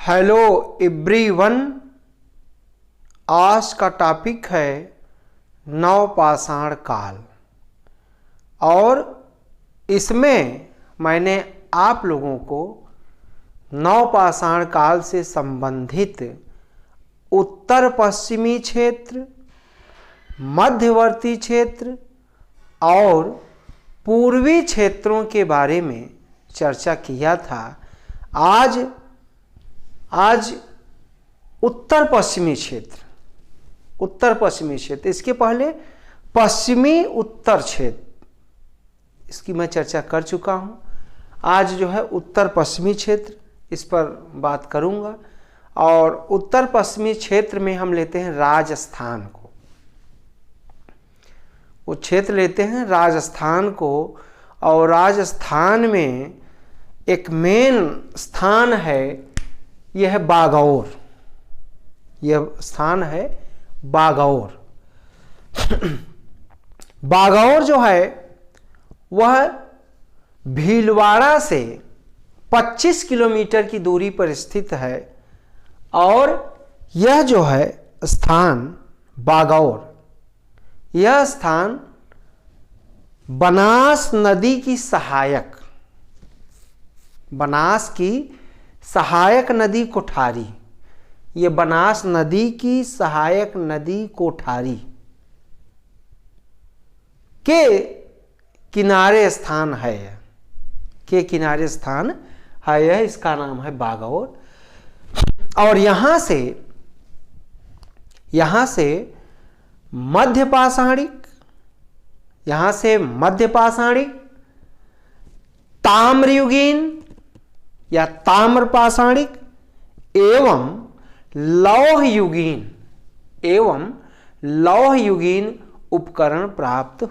Hello everyone, आज का topic है नवपाषाण काल और इसमें मैंने आप लोगों को नवपाषाण काल से संबंधित उत्तर पश्चिमी क्षेत्र, मध्यवर्ती क्षेत्र और पूर्वी क्षेत्रों के बारे में चर्चा किया था। आज उत्तर पश्चिमी क्षेत्र, इसके पहले पश्चिमी उत्तर क्षेत्र, इसकी मैं चर्चा कर चुका हूँ। आज जो है उत्तर पश्चिमी क्षेत्र, इस पर बात करूँगा। और उत्तर पश्चिमी क्षेत्र में हम लेते हैं राजस्थान को, वो क्षेत्र लेते हैं राजस्थान को। और राजस्थान में एक मेन स्थान है, यह है बागौर। यह स्थान है बागौर। बागौर जो है वह भीलवाड़ा से 25 किलोमीटर की दूरी पर स्थित है। और यह जो है स्थान बागौर, यह स्थान बनास नदी की सहायक नदी कोठारी, ये बनास नदी की सहायक नदी कोठारी के किनारे स्थान है। यह इसका नाम है बागौर। और यहां से मध्य पाषाणिक, ताम्रयुगीन या ताम्रपाषाणिक एवं लौहयुगीन उपकरण प्राप्त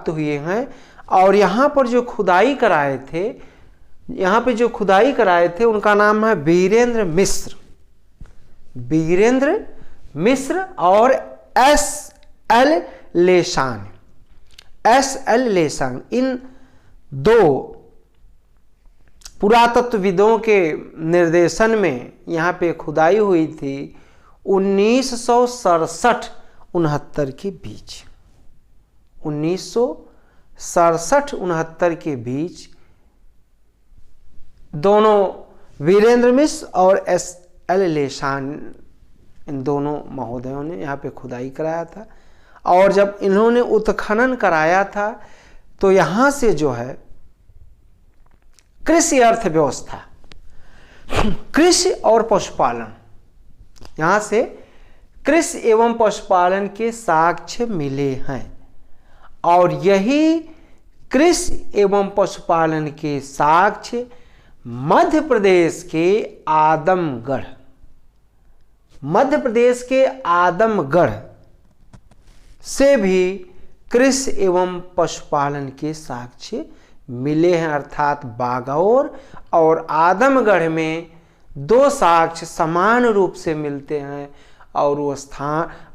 हुए हैं। और यहाँ पर जो खुदाई कराए थे, उनका नाम है वीरेंद्र मिश्र और एस.एल. लेसान। इन दो पुरातत्वविदों के निर्देशन में यहाँ पे खुदाई हुई थी 1967-69 के बीच। 1967-69 के बीच दोनों वीरेंद्र मिश्र और एस.एल. लेसान, इन दोनों महोदयों ने यहाँ पे खुदाई कराया था। और जब इन्होंने उत्खनन कराया था तो यहाँ से जो है कृषि अर्थव्यवस्था, कृषि और पशुपालन, यहाँ से कृषि एवं पशुपालन के साक्ष्य मिले हैं। और यही कृषि एवं पशुपालन के साक्ष्य मध्य प्रदेश के आदमगढ़ से भी कृषि एवं पशुपालन के साक्ष्य मिले हैं। अर्थात बागौर और आदमगढ़ में दो साक्ष्य समान रूप से मिलते हैं। और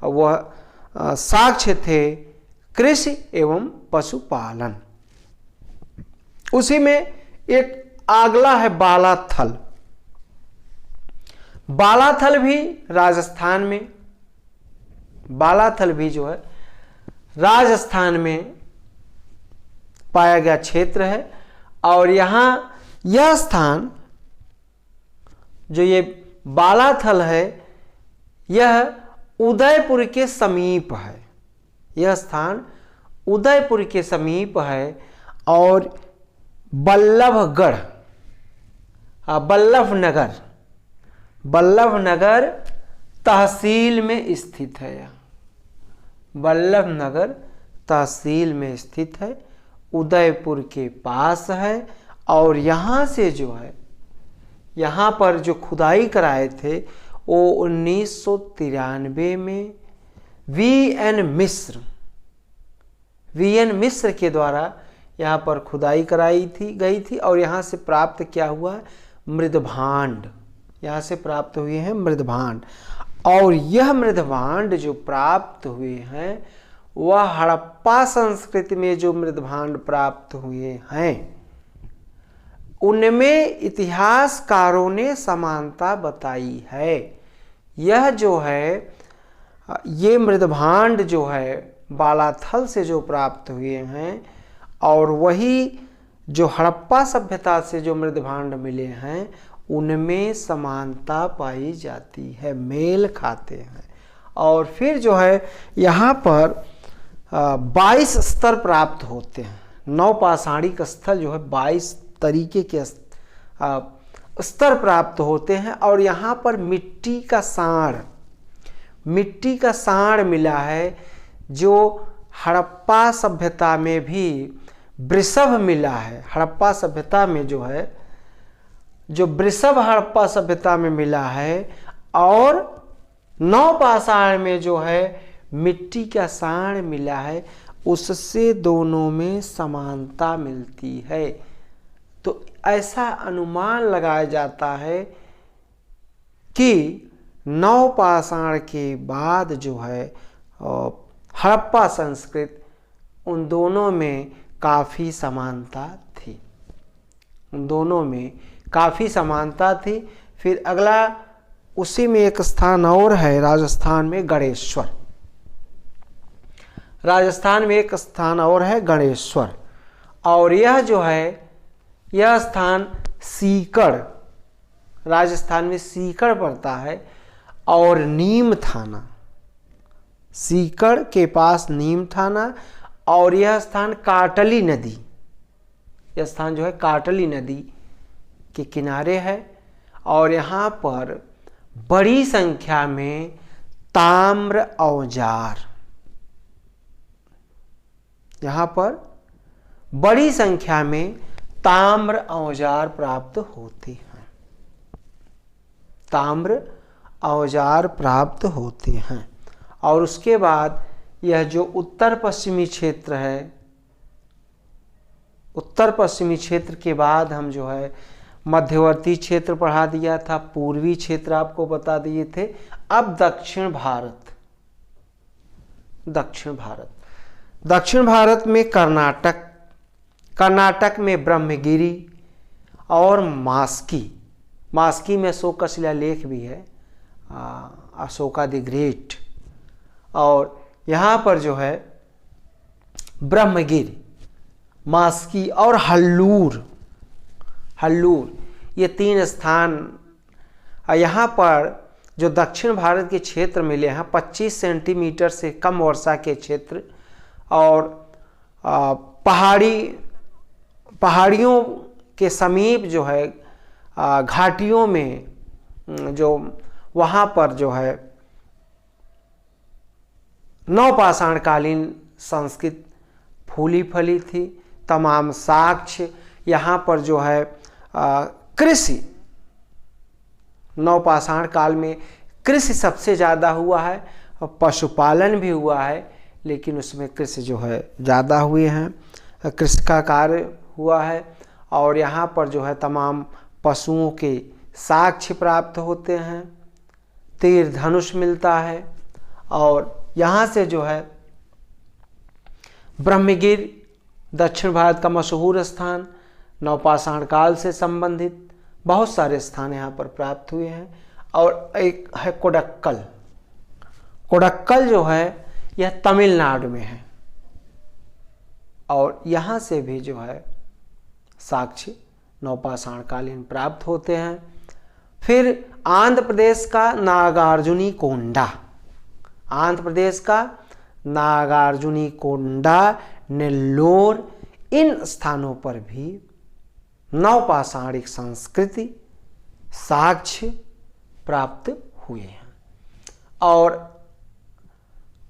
वह साक्ष्य थे कृषि एवं पशुपालन। उसी में एक अगला है बालाथल भी राजस्थान में, बालाथल भी जो है राजस्थान में पाया गया क्षेत्र है। और यहाँ यह स्थान जो ये बालाथल है, यह उदयपुर के समीप है। यह स्थान उदयपुर के समीप है और बल्लभनगर तहसील में स्थित है। बल्लभनगर तहसील में स्थित है, उदयपुर के पास है। और यहाँ से जो है, यहाँ पर जो खुदाई कराए थे वो 1993 में वी.एन. मिश्र के द्वारा यहाँ पर खुदाई गई थी। और यहाँ से प्राप्त क्या हुआ, मृदभांड, यहाँ से प्राप्त हुए हैं मृदभांड। और यह मृदभांड जो प्राप्त हुए हैं वह हड़प्पा संस्कृति में जो मृदभांड प्राप्त हुए हैं उनमें इतिहासकारों ने समानता बताई है। यह जो है ये मृदभांड जो है बालाथल से जो प्राप्त हुए हैं और वही जो हड़प्पा सभ्यता से जो मृदभांड मिले हैं उनमें समानता पाई जाती है, मेल खाते हैं। और फिर जो है यहाँ पर 22 स्तर प्राप्त होते हैं। नवपाषाणिक स्थल जो है 22 तरीके के स्तर प्राप्त होते हैं। और यहाँ पर मिट्टी का साँड़ मिला है, जो हड़प्पा सभ्यता में भी वृषभ मिला है। हड़प्पा सभ्यता में जो है जो वृषभ हड़प्पा सभ्यता में मिला है और नवपाषाण में जो है मिट्टी का साँड़ मिला है, उससे दोनों में समानता मिलती है। तो ऐसा अनुमान लगाया जाता है कि नवपाषाण के बाद जो है हड़प्पा संस्कृत, उन दोनों में काफ़ी समानता थी, उन दोनों में काफ़ी समानता थी। फिर अगला उसी में एक स्थान और है, राजस्थान में गणेश्वर। राजस्थान में एक स्थान और है गणेश्वर, और यह जो है यह स्थान सीकर, राजस्थान में सीकर पड़ता है और नीम थाना, सीकर के पास नीम थाना। और यह स्थान काटली नदी, यह स्थान जो है काटली नदी के किनारे है। और यहाँ पर बड़ी संख्या में ताम्र औजार, यहाँ पर बड़ी संख्या में ताम्र औजार प्राप्त होते हैं, ताम्र औजार प्राप्त होते हैं। और उसके बाद यह जो उत्तर पश्चिमी क्षेत्र है, उत्तर पश्चिमी क्षेत्र के बाद हम जो है मध्यवर्ती क्षेत्र पढ़ा दिया था, पूर्वी क्षेत्र आपको बता दिए थे। अब दक्षिण भारत, दक्षिण भारत, दक्षिण भारत में कर्नाटक, कर्नाटक में ब्रह्मगिरी और मास्की, मास्की में अशोक का शिलालेख भी है, अशोका द ग्रेट। और यहाँ पर जो है ब्रह्मगिरी, मास्की और हल्लूर, हल्लूर, ये 3 स्थान यहाँ पर जो दक्षिण भारत के क्षेत्र मिले हैं। 25 सेंटीमीटर से कम वर्षा के क्षेत्र और पहाड़ियों के समीप जो है घाटियों में जो वहाँ पर जो है नवपाषाण कालीन संस्कृति फूली फली थी। तमाम साक्ष्य यहाँ पर जो है कृषि, नवपाषाण काल में कृषि सबसे ज़्यादा हुआ है, पशुपालन भी हुआ है, लेकिन उसमें कृषि जो है ज़्यादा हुए हैं, कृषि का कार्य हुआ है। और यहाँ पर जो है तमाम पशुओं के साक्ष्य प्राप्त होते हैं, तीर धनुष मिलता है। और यहाँ से जो है ब्रह्मगिर दक्षिण भारत का मशहूर स्थान, नवपाषाण काल से संबंधित बहुत सारे स्थान यहाँ पर प्राप्त हुए हैं। और एक है कोडक्कल, कोडक्कल जो है यह तमिलनाडु में है, और यहाँ से भी जो है साक्ष्य नवपाषाण कालीन प्राप्त होते हैं। फिर आंध्र प्रदेश का नागार्जुनी कोंडा, आंध्र प्रदेश का नागार्जुनी कोंडा, नेल्लोर, इन स्थानों पर भी नवपाषाणिक संस्कृति साक्ष्य प्राप्त हुए हैं। और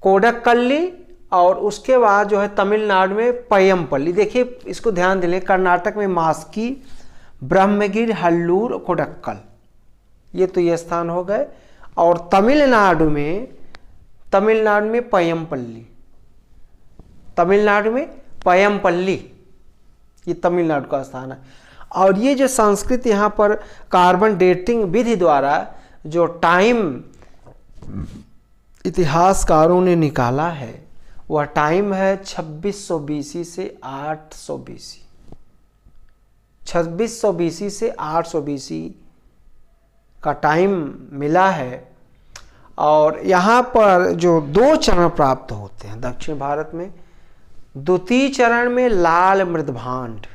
कोडक्कल्ली, और उसके बाद जो है तमिलनाडु में पय्यमपल्ली। देखिए इसको ध्यान दें, कर्नाटक में मास्की, ब्रह्मगिर, हल्लूर, कोडक्कल, ये तो ये स्थान हो गए। और तमिलनाडु में पय्यमपल्ली, तमिलनाडु में पय्यमपल्ली, ये तमिलनाडु का स्थान है। और ये जो संस्कृति यहाँ पर कार्बन डेटिंग विधि द्वारा जो टाइम इतिहासकारों ने निकाला है, वह टाइम है 2600 BC से 800 BC, 2600 BC से 800 BC का टाइम मिला है। और यहाँ पर जो 2 चरण प्राप्त होते हैं दक्षिण भारत में, द्वितीय चरण में लाल मृदभांड,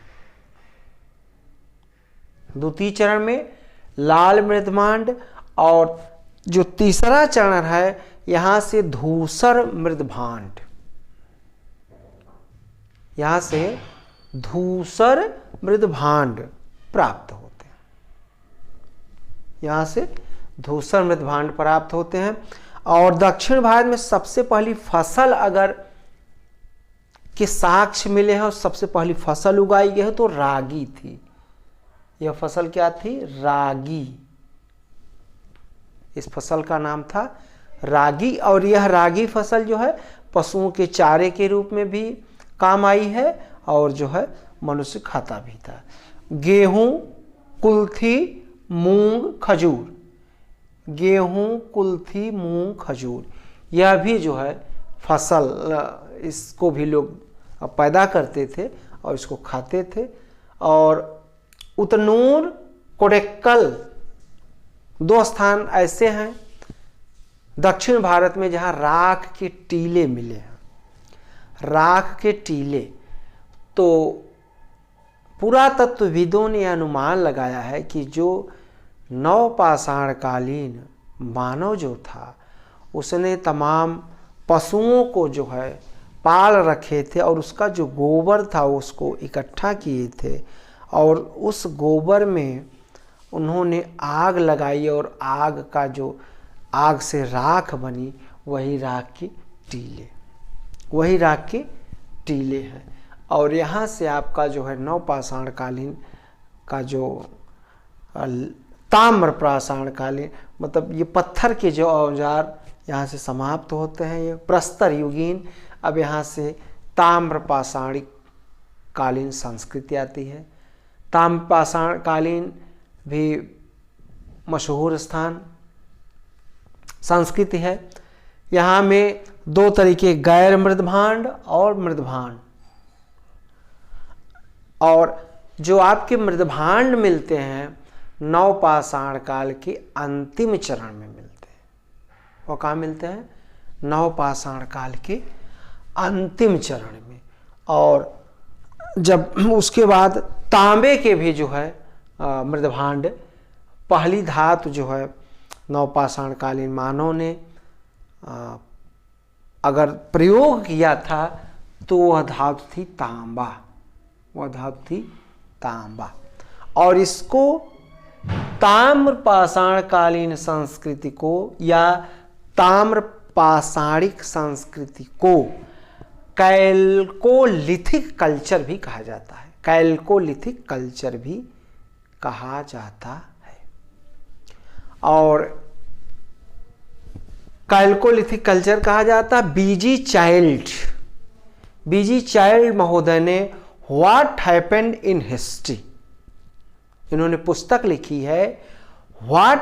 द्वितीय चरण में लाल मृदभांड, और जो तीसरा चरण है यहां से धूसर मृदभांड, यहां से धूसर मृदभांड प्राप्त होते हैं, यहां से धूसर मृदभांड प्राप्त होते हैं। और दक्षिण भारत में सबसे पहली फसल अगर के साक्ष्य मिले हैं और सबसे पहली फसल उगाई गई है तो रागी थी। यह फसल क्या थी? रागी। इस फसल का नाम था रागी। और यह रागी फसल जो है पशुओं के चारे के रूप में भी काम आई है और जो है मनुष्य खाता भी था। गेहूं, कुल्थी, मूंग, खजूर, गेहूं, कुल्थी, मूंग, खजूर, यह भी जो है फसल, इसको भी लोग पैदा करते थे और इसको खाते थे। और उतनूर, कोडेक्कल 2 स्थान ऐसे हैं दक्षिण भारत में जहां राख के टीले मिले हैं, राख के टीले। तो पुरातत्वविदों ने अनुमान लगाया है कि जो नवपाषाणकालीन मानव जो था उसने तमाम पशुओं को जो है पाल रखे थे और उसका जो गोबर था उसको इकट्ठा किए थे और उस गोबर में उन्होंने आग लगाई और आग का जो आग से राख बनी वही राख की टीले, वही राख के टीले हैं। और यहाँ से आपका जो है नवपाषाणकालीन का जो ताम्र पाषाणकालीन, मतलब ये पत्थर के जो औजार यहाँ से समाप्त होते हैं, ये प्रस्तर युगीन। अब यहाँ से ताम्र पाषाणिक कालीन संस्कृति आती है। ताम्र पाषाणकालीन भी मशहूर स्थान संस्कृति है। यहाँ में 2 तरीके, गैर मृदभांड और मृदभांड। और जो आपके मृदभांड मिलते हैं नवपाषाण काल के अंतिम चरण में मिलते हैं। वो कहाँ मिलते हैं? नवपाषाण काल के अंतिम चरण में। और जब उसके बाद तांबे के भी जो है मृदभांड, पहली धातु जो है नवपाषाणकालीन मानव ने अगर प्रयोग किया था तो वह धातु थी तांबा, वह धातु थी तांबा। और इसको ताम्र पाषाणकालीन संस्कृति को या ताम्र पाषाणिक संस्कृति को कैल्कोलिथिक कल्चर भी कहा जाता है, कैल्कोलिथिक कल्चर भी कहा जाता है। और कैल्कोलिथिक कल्चर कहा जाता है। बीजी चाइल्ड महोदय ने व्हाट हैपेंड इन हिस्ट्री, इन्होंने पुस्तक लिखी है व्हाट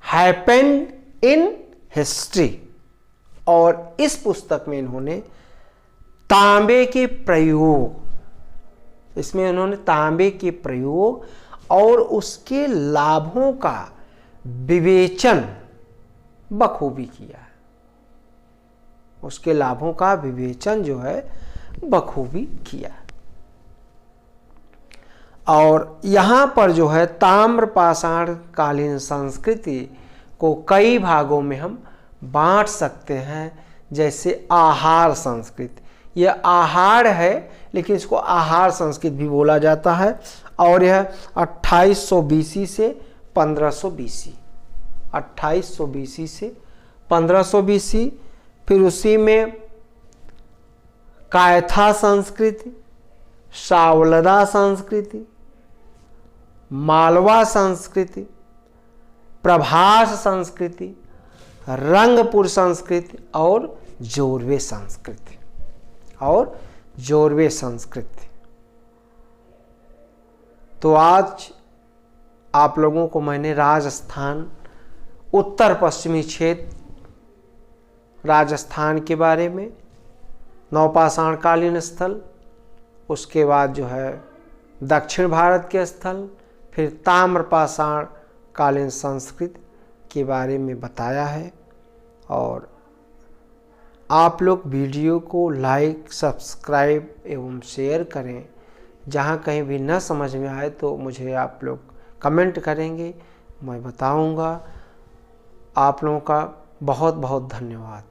हैपेंड इन हिस्ट्री। और इस पुस्तक में इन्होंने तांबे के प्रयोग, इसमें उन्होंने तांबे के प्रयोग और उसके लाभों का विवेचन बखूबी किया है, उसके लाभों का विवेचन जो है बखूबी किया। और यहाँ पर जो है ताम्र पाषाण कालीन संस्कृति को कई भागों में हम बांट सकते हैं। जैसे आहार संस्कृति, यह आहार है लेकिन इसको आहार संस्कृति भी बोला जाता है। और यह 2800 BC से 1500 BC, 2800 BC से 1500 BC। फिर उसी में कायथा संस्कृति, सावलदा संस्कृति, मालवा संस्कृति, प्रभास संस्कृति, रंगपुर संस्कृति और जोरवे संस्कृति, और जोरवे संस्कृति। तो आज आप लोगों को मैंने राजस्थान, उत्तर पश्चिमी क्षेत्र राजस्थान के बारे में, नवपाषाणकालीन स्थल, उसके बाद जो है दक्षिण भारत के स्थल, फिर ताम्रपाषाण कालीन संस्कृति के बारे में बताया है। और आप लोग वीडियो को लाइक, सब्सक्राइब एवं शेयर करें। जहाँ कहीं भी न समझ में आए तो मुझे आप लोग कमेंट करेंगे, मैं बताऊंगा। आप लोगों का बहुत बहुत धन्यवाद।